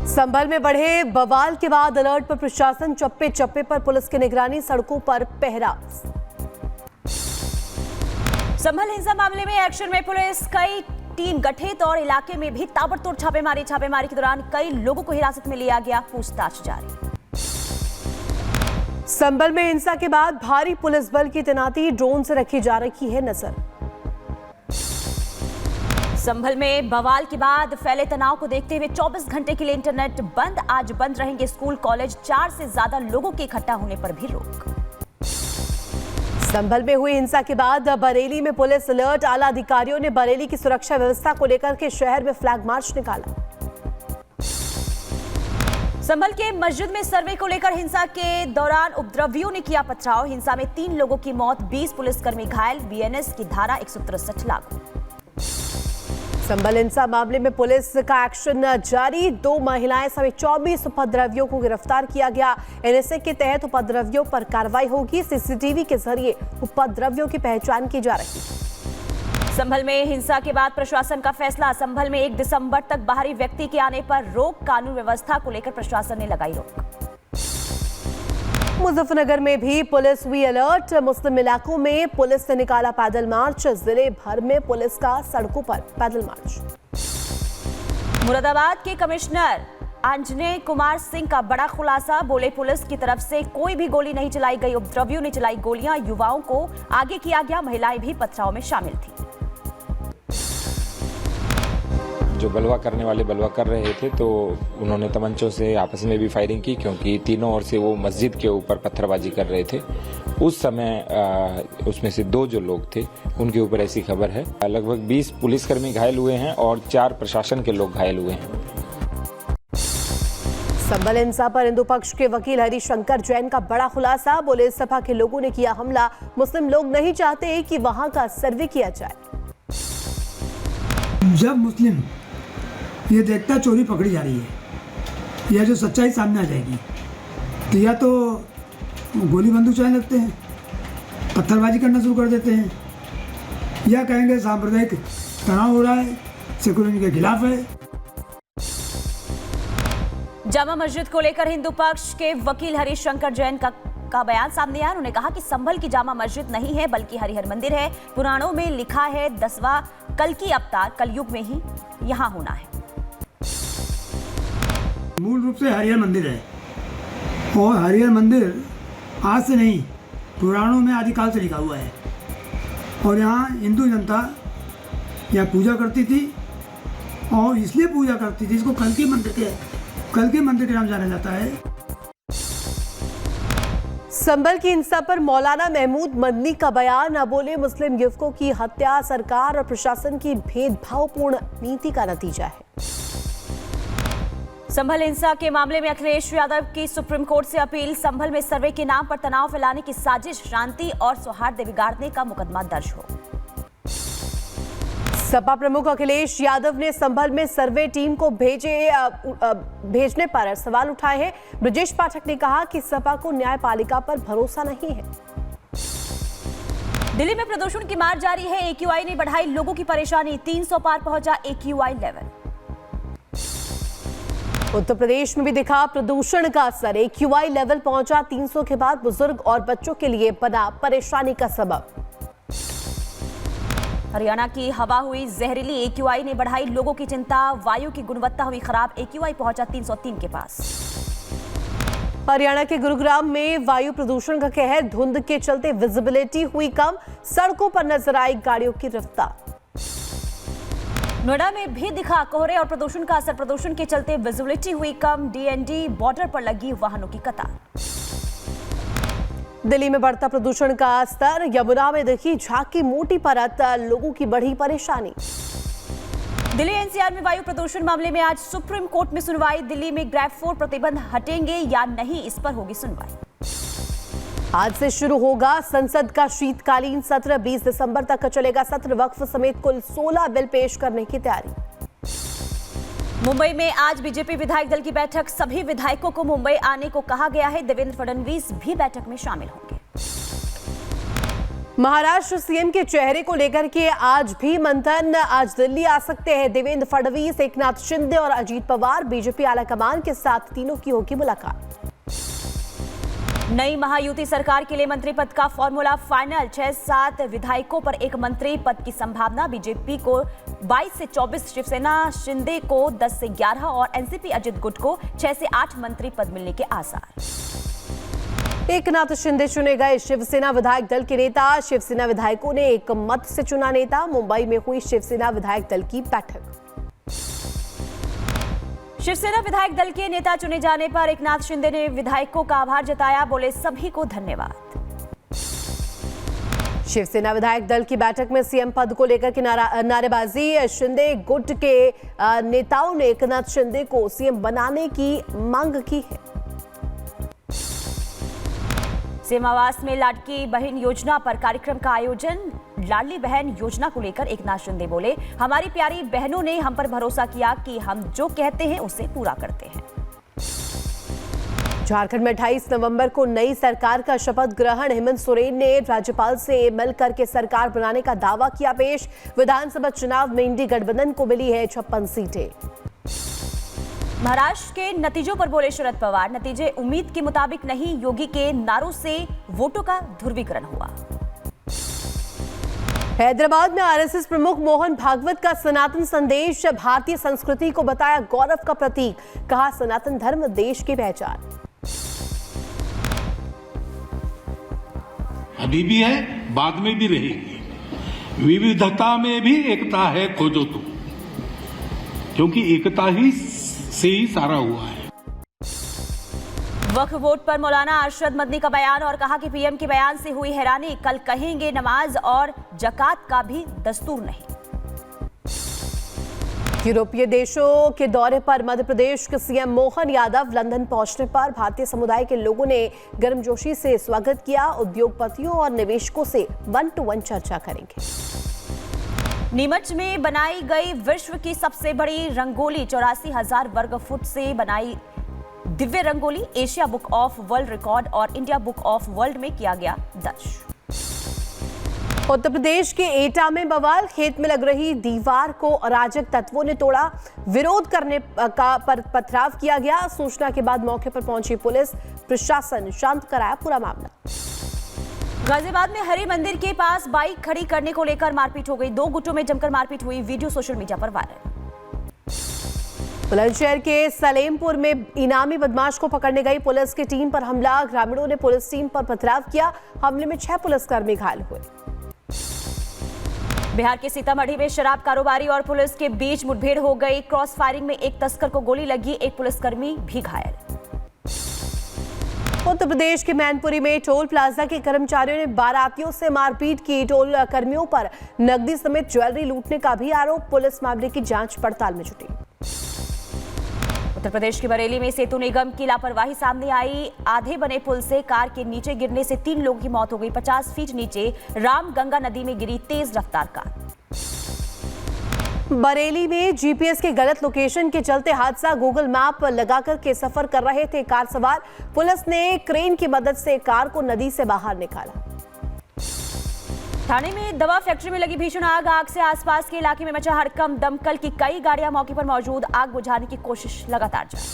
संभल में बढ़े बवाल के बाद अलर्ट पर प्रशासन, चप्पे चप्पे पर पुलिस की निगरानी, सड़कों पर पहरा। संभल हिंसा मामले में एक्शन में पुलिस, कई टीम गठित और इलाके में भी ताबड़तोड़ छापेमारी के दौरान कई लोगों को हिरासत में लिया गया, पूछताछ जारी। संभल में हिंसा के बाद भारी पुलिस बल की तैनाती, ड्रोन से रखी जा रही है नजर। संभल में बवाल के बाद फैले तनाव को देखते हुए 24 घंटे के लिए इंटरनेट बंद। आज बंद रहेंगे स्कूल, कॉलेज, 4 से ज्यादा लोगों के इकट्ठा होने पर भी रोक। संभल में हुई हिंसा के बाद बरेली में पुलिस अलर्ट, आला अधिकारियों ने बरेली की सुरक्षा व्यवस्था को लेकर के शहर में फ्लैग मार्च निकाला। संभल के मस्जिद में सर्वे को लेकर हिंसा के दौरान उपद्रवियों ने किया पथराव। हिंसा में 3 लोगों की मौत, 20 पुलिसकर्मी घायल, बीएनएस की धारा 163 लागू। संभल हिंसा मामले में पुलिस का एक्शन जारी, 2 महिलाएं समेत 24 उपद्रवियों को गिरफ्तार किया गया। एनएसए के तहत उपद्रवियों पर कार्रवाई होगी। सीसीटीवी के जरिए उपद्रवियों की पहचान की जा रही है। संभल में हिंसा के बाद प्रशासन का फैसला, संभल में 1 दिसंबर तक बाहरी व्यक्ति के आने पर रोक, कानून व्यवस्था को लेकर प्रशासन ने लगाई रोक। मुजफ्फरनगर में भी पुलिस हुई अलर्ट, मुस्लिम इलाकों में पुलिस ने निकाला पैदल मार्च, जिले भर में पुलिस का सड़कों पर पैदल मार्च। मुरादाबाद के कमिश्नर अंजने कुमार सिंह का बड़ा खुलासा, बोले पुलिस की तरफ से कोई भी गोली नहीं चलाई गई, उपद्रवियों ने चलाई गोलियां, युवाओं को आगे किया गया, महिलाएं भी पथराव में शामिल थी। जो बलवा करने वाले बलवा कर रहे थे तो उन्होंने तमंचों से आपस में भी फायरिंग की, क्योंकि तीनों ओर से वो मस्जिद के ऊपर पत्थरबाजी कर रहे थे। उस समय उसमें से 2 जो लोग थे उनके ऊपर ऐसी खबर है। लगभग 20 पुलिसकर्मी घायल हुए हैं और 4 प्रशासन के लोग घायल हुए हैं। संभल हिंसा पर हिंदू पक्ष के वकील हरिशंकर जैन का बड़ा खुलासा, बोले सपा के लोगों ने किया हमला, मुस्लिम लोग नहीं चाहते कि वहां का सर्वे किया जाए। जब मुस्लिम ये देखता चोरी पकड़ी जा रही है या जो सच्चाई सामने आ जाएगी तो या तो गोली बंदूक चलाने लगते हैं, पत्थरबाजी करना शुरू कर देते हैं, या कहेंगे सांप्रदायिक तनाव हो रहा है, सेकुलरिज्म के खिलाफ है। जामा मस्जिद को लेकर हिंदू पक्ष के वकील हरिशंकर जैन का बयान सामने आया। उन्होंने कहा कि संभल की जामा मस्जिद नहीं है बल्कि हरिहर मंदिर है। पुराणों में लिखा है 10वां कल्कि अवतार कलयुग में ही यहाँ होना है। मूल रूप से हरिहर मंदिर है और हरिहर मंदिर आज से नहीं, पुराणों में आदिकाल से लिखा हुआ है और यहाँ हिंदू जनता यहाँ पूजा करती थी और इसलिए पूजा करती थी, इसको कल्कि मंदिर के नाम जाना जाता है। संभल की हिंसा पर मौलाना महमूद मदनी का बयान, बोले मुस्लिम युवकों की हत्या सरकार और प्रशासन की भेदभावपूर्ण नीति का नतीजा है। संभल हिंसा के मामले में अखिलेश यादव की सुप्रीम कोर्ट से अपील, संभल में सर्वे के नाम पर तनाव फैलाने की साजिश, शांति और सौहार्द बिगाड़ने का मुकदमा दर्ज हो। सपा प्रमुख अखिलेश यादव ने संभल में सर्वे टीम को भेजने पर सवाल उठाए हैं। ब्रजेश पाठक ने कहा कि सपा को न्यायपालिका पर भरोसा नहीं है। दिल्ली में प्रदूषण की मार जारी है, AQI ने बढ़ाई लोगों की परेशानी, 300 पार पहुंचा AQI लेवल। उत्तर प्रदेश में भी दिखा प्रदूषण का असर, AQI लेवल पहुंचा 300 के बाद बुजुर्ग और बच्चों के लिए बना परेशानी का सबब। हरियाणा की हवा हुई जहरीली, AQI ने बढ़ाई लोगों की चिंता, वायु की गुणवत्ता हुई खराब, AQI पहुंचा 303 के पास। हरियाणा के गुरुग्राम में वायु प्रदूषण का कहर, धुंध के चलते विजिबिलिटी हुई कम, सड़कों पर नजर आई गाड़ियों की रफ्तार। नोएडा में भी दिखा कोहरे और प्रदूषण का असर, प्रदूषण के चलते विजिबिलिटी हुई कम, DND बॉर्डर पर लगी वाहनों की कतार। दिल्ली में बढ़ता प्रदूषण का स्तर, यमुना में दिखी झांकी मोटी परत, लोगों की बढ़ी परेशानी। दिल्ली NCR में वायु प्रदूषण मामले में आज सुप्रीम कोर्ट में सुनवाई, दिल्ली में ग्रेड 4 प्रतिबंध हटेंगे या नहीं, इस पर होगी सुनवाई। आज से शुरू होगा संसद का शीतकालीन सत्र, 20 दिसंबर तक चलेगा सत्र, वक्फ समेत कुल 16 बिल पेश करने की तैयारी। मुंबई में आज बीजेपी विधायक दल की बैठक, सभी विधायकों को मुंबई आने को कहा गया है, देवेंद्र फडणवीस भी बैठक में शामिल होंगे। महाराष्ट्र सीएम के चेहरे को लेकर के आज भी मंथन। आज दिल्ली आ सकते हैं देवेंद्र फडणवीस, एकनाथ शिंदे और अजीत पवार। बीजेपी आलाकमान के साथ तीनों की होगी मुलाकात। नई महायुति सरकार के लिए मंत्री पद का फॉर्मूला फाइनल। 6-7 विधायकों पर एक मंत्री पद की संभावना। बीजेपी को 22 से 24, शिवसेना शिंदे को 10 से 11 और एनसीपी अजित गुट को 6 से 8 मंत्री पद मिलने के आसार। एकनाथ शिंदे चुने गए शिवसेना विधायक दल के नेता। शिवसेना विधायकों ने एक मत से चुना नेता। मुंबई में हुई शिवसेना विधायक दल की बैठक। शिवसेना विधायक दल के नेता चुने जाने पर एकनाथ शिंदे ने विधायकों का आभार जताया। बोले, सभी को धन्यवाद। शिवसेना विधायक दल की बैठक में सीएम पद को लेकर के नारेबाजी। शिंदे गुट के नेताओं ने एकनाथ शिंदे को सीएम बनाने की मांग की है। सीएम आवास में लाडकी बहन योजना पर कार्यक्रम का आयोजन। लाडली बहन योजना को लेकर एकनाथ शिंदे बोले, हमारी प्यारी बहनों ने हम पर भरोसा किया कि हम जो कहते हैं उसे पूरा करते हैं। झारखंड में 28 नवंबर को नई सरकार का शपथ ग्रहण। हेमंत सोरेन ने राज्यपाल से मिलकर के सरकार बनाने का दावा किया पेश। विधानसभा चुनाव में इंडी गठबंधन को मिली है 56 सीटें। महाराष्ट्र के नतीजों पर बोले शरद पवार, नतीजे उम्मीद के मुताबिक नहीं। योगी के नारों से वोटों का ध्रुवीकरण हुआ। हैदराबाद में आरएसएस प्रमुख मोहन भागवत का सनातन संदेश। भारतीय संस्कृति को बताया गौरव का प्रतीक। कहा, सनातन धर्म देश की पहचान। अभी भी है, बाद में भी रहेगी। विविधता में भी एकता है, खोजो तुम, क्योंकि एकता ही से ही सारा हुआ है। वक्फ बोर्ड पर मौलाना अरशद मदनी का बयान और कहा कि पीएम के बयान से हुई हैरानी। कल कहेंगे नमाज और जकात का भी दस्तूर नहीं। यूरोपीय देशों के दौरे पर मध्य प्रदेश के सीएम मोहन यादव लंदन पहुंचने पर भारतीय समुदाय के लोगों ने गर्मजोशी से स्वागत किया। उद्योगपतियों और निवेशकों से 1-to-1 चर्चा करेंगे। नीमच में बनाई गई विश्व की सबसे बड़ी रंगोली। 84,000 वर्ग फुट से बनाई Divya rangoli Asia book of world record और इंडिया बुक ऑफ वर्ल्ड में किया गया दर्ज। उत्तर प्रदेश के एटा में बवाल। खेत में लग रही दीवार को अराजक तत्वों ने तोड़ा। विरोध करने का पथराव किया गया। सूचना के बाद मौके पर पहुंची पुलिस प्रशासन शांत कराया पूरा मामला। गाजियाबाद में हरि मंदिर के पास बाइक खड़ी करने को लेकर मारपीट हो गई। 2 गुटों में जमकर मारपीट हुई। वीडियो सोशल मीडिया पर वायरल। बुलंदशहर के सलेमपुर में इनामी बदमाश को पकड़ने गई पुलिस की टीम पर हमला। ग्रामीणों ने पुलिस टीम पर पथराव किया। हमले में 6 पुलिसकर्मी घायल हुए। बिहार के सीतामढ़ी में शराब कारोबारी और पुलिस के बीच मुठभेड़ हो गई। क्रॉस फायरिंग में एक तस्कर को गोली लगी। एक पुलिसकर्मी भी घायल। उत्तर प्रदेश के मैनपुरी में टोल प्लाजा के कर्मचारियों ने बारातियों से मारपीट की। टोल कर्मियों पर नकदी समेत ज्वेलरी लूटने का भी आरोप। पुलिस मामले की जांच पड़ताल में जुटी। उत्तर प्रदेश के बरेली में सेतु निगम की लापरवाही सामने आई। आधे बने पुल से कार के नीचे गिरने से 3 लोगों की मौत हो गई। 50 फीट नीचे रामगंगा नदी में गिरी तेज रफ्तार कार। बरेली में जीपीएस के गलत लोकेशन के चलते हादसा। गूगल मैप लगाकर के सफर कर रहे थे कार सवार। पुलिस ने क्रेन की मदद से कार को नदी से बाहर निकाला। ठाणे में दवा फैक्ट्री में लगी भीषण आग। आग से आसपास के इलाके में मचा हड़कंप। दमकल की कई गाड़ियां मौके पर मौजूद। आग बुझाने की कोशिश लगातार जारी।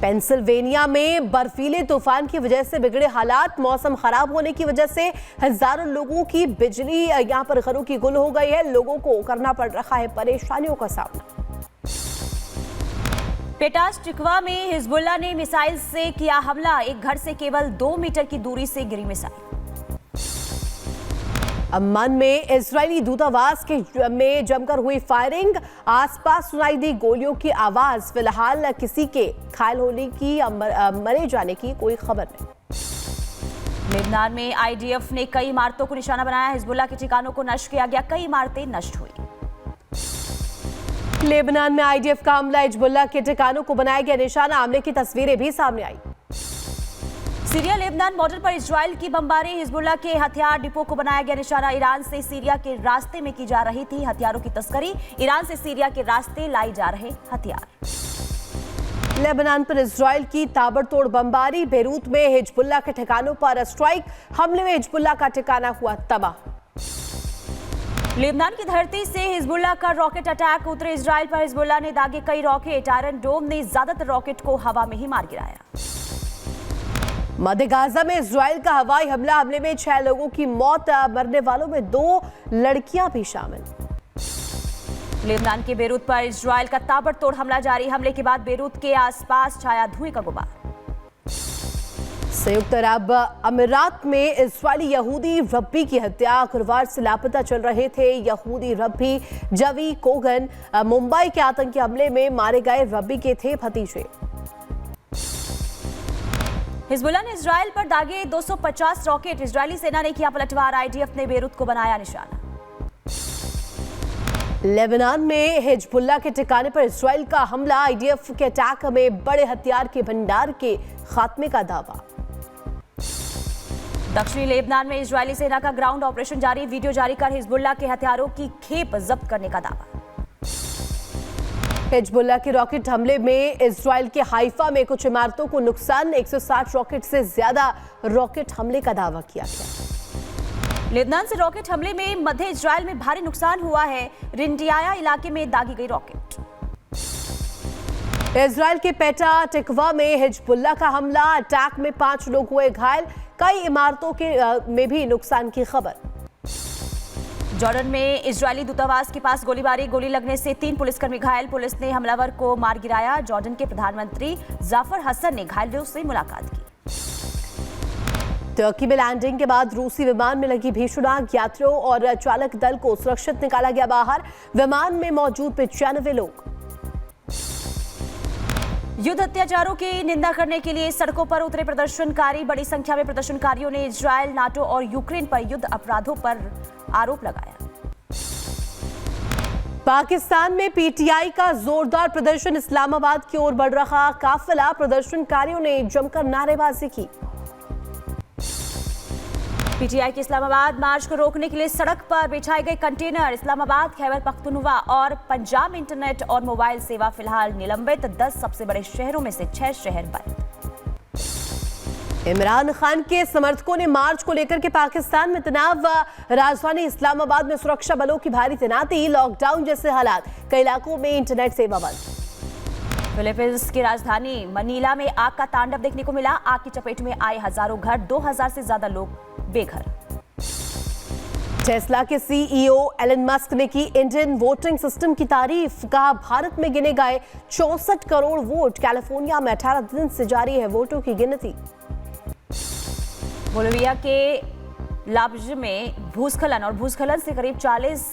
पेंसिल्वेनिया में बर्फीले तूफान की वजह से बिगड़े हालात। मौसम खराब होने की वजह से हजारों लोगों की बिजली यहां पर घरों की गुल हो गई है। लोगों को करना पड़ रहा है परेशानियों का सामना। पेटास टिकवा में हिजबुल्लाह ने मिसाइल से किया हमला। एक घर से केवल 2 मीटर की दूरी से गिरी मिसाइल। अम्मान में इजरायली दूतावास में जमकर हुई फायरिंग। आसपास सुनाई दी गोलियों की आवाज। फिलहाल किसी के घायल होने की या मरे जाने की कोई खबर नहीं। लेबनान में आईडीएफ ने कई इमारतों को निशाना बनाया। हिजबुल्लाह के ठिकानों को नष्ट किया गया। कई इमारतें नष्ट हुई। लेबनान में आईडीएफ का हमला। हिजबुल्लाह के ठिकानों को बनाया गया निशाना। हमले की तस्वीरें भी सामने आई। सीरिया लेबनान बॉर्डर पर इजराइल की बमबारी। हिजबुल्लाह के हथियार डिपो को बनाया गया निशाना। ईरान से सीरिया के रास्ते में की जा रही थी हथियारों की तस्करी। ईरान से सीरिया के रास्ते लाई जा रहे हथियार। लेबनान पर इजराइल की ताबड़तोड़ बमबारी। बेरूत में हिजबुल्लाह के ठिकानों पर स्ट्राइक। हमले में हिजबुल्लाह का ठिकाना हुआ तबाह। लेबनान की धरती से हिजबुल्लाह का रॉकेट अटैक। उतरे इजराइल पर हिजबुल्लाह ने दागे कई रॉकेट। आयरन डोम ने ज्यादातर रॉकेट को हवा में ही मार गिराया। मध्य गाजा में इजराइल का हवाई हमले में 6 लोगों की मौत, मरने वालों में 2 लड़कियां भी शामिल। लेबनान के बेरूत पर इजराइल का ताबड़तोड़ हमला जारी। हमले के बाद बेरूत के आसपास छाया धुएं का गुबार। संयुक्त अरब अमीरात में इस्राएली यहूदी रब्बी की हत्या। गुरुवार से लापता चल रहे थे यहूदी रब्बी जवी कोगन। मुंबई के आतंकी हमले में मारे गए रब्बी के थे भतीजे। हिजबुल्लाह ने इजराइल पर दागे 250 रॉकेट। इजरायली सेना ने किया पलटवार। आईडीएफ ने बेरूत को बनाया निशाना। लेबनान में हिजबुल्लाह के ठिकाने पर इजराइल का हमला। आईडीएफ के अटैक में बड़े हथियार के भंडार के खात्मे का दावा। दक्षिणी लेबनान में इजरायली सेना का ग्राउंड ऑपरेशन जारी। वीडियो जारी कर हिजबुल्लाह के हथियारों की खेप जब्त करने का दावा। हिजबुल्लाह के रॉकेट हमले में इजराइल के हाइफा में कुछ इमारतों को नुकसान। 160 रॉकेट से ज्यादा रॉकेट हमले का दावा किया गया। लेबनान से रॉकेट हमले में मध्य इजराइल में भारी नुकसान हुआ है। रिंडियाया इलाके में दागी गई रॉकेट। इजराइल के पेटा टिकवा में हिजबुल्लाह का हमला। अटैक में 5 लोग हुए घायल। कई इमारतों के में भी नुकसान की खबर। जॉर्डन में इजरायली दूतावास के पास गोलीबारी। गोली लगने से 3 पुलिसकर्मी घायल। पुलिस ने हमलावर को मार गिराया। जॉर्डन के प्रधानमंत्री जाफर हसन ने घायलों से मुलाकात की। टर्की में लैंडिंग के बाद रूसी विमान में लगी भीषण आग। यात्रियों और चालक दल को सुरक्षित निकाला गया बाहर। विमान में मौजूद 95 लोग। युद्ध अत्याचारों की निंदा करने के लिए सड़कों पर उतरे प्रदर्शनकारी। बड़ी संख्या में प्रदर्शनकारियों ने इजरायल, नाटो और यूक्रेन पर युद्ध अपराधों पर आरोप लगाया। पाकिस्तान में पीटीआई का जोरदार प्रदर्शन। इस्लामाबाद की ओर बढ़ रहा काफिला। प्रदर्शनकारियों ने जमकर नारेबाजी की। पीटीआई के इस्लामाबाद मार्च को रोकने के लिए सड़क पर बिछाए गए कंटेनर। इस्लामाबाद, खैबर पख्तूनख्वा और पंजाब में इंटरनेट और मोबाइल सेवा फिलहाल निलंबित। 10 सबसे बड़े शहरों में से 6 शहर बंद। इमरान खान के समर्थकों ने मार्च को लेकर के पाकिस्तान में तनाव। राजधानी इस्लामाबाद में सुरक्षा बलों की भारी तैनाती। लॉकडाउन जैसे हालात। कई इलाकों में इंटरनेट सेवा बंद। फिलीपींस की राजधानी मनीला में आग का तांडव देखने को मिला। आग की चपेट में आए हजारों घर। 2000 से ज्यादा लोग बेघर। टेस्ला के सीईओ एलन मस्क ने की इंडियन वोटिंग सिस्टम की तारीफ। कहा भारत में गिने गए 64 करोड़ वोट। कैलिफोर्निया में 18 दिन से जारी है वोटों की गिनती। बोलिविया के लाब्ज में भूस्खलन से करीब 40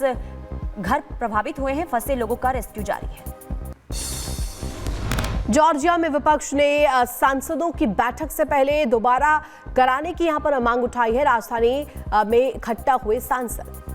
घर प्रभावित हुए हैं। फंसे लोगों का रेस्क्यू जारी है। जॉर्जिया में विपक्ष ने सांसदों की बैठक से पहले दोबारा कराने की यहां पर मांग उठाई है। राजधानी में इकट्ठा हुए सांसद।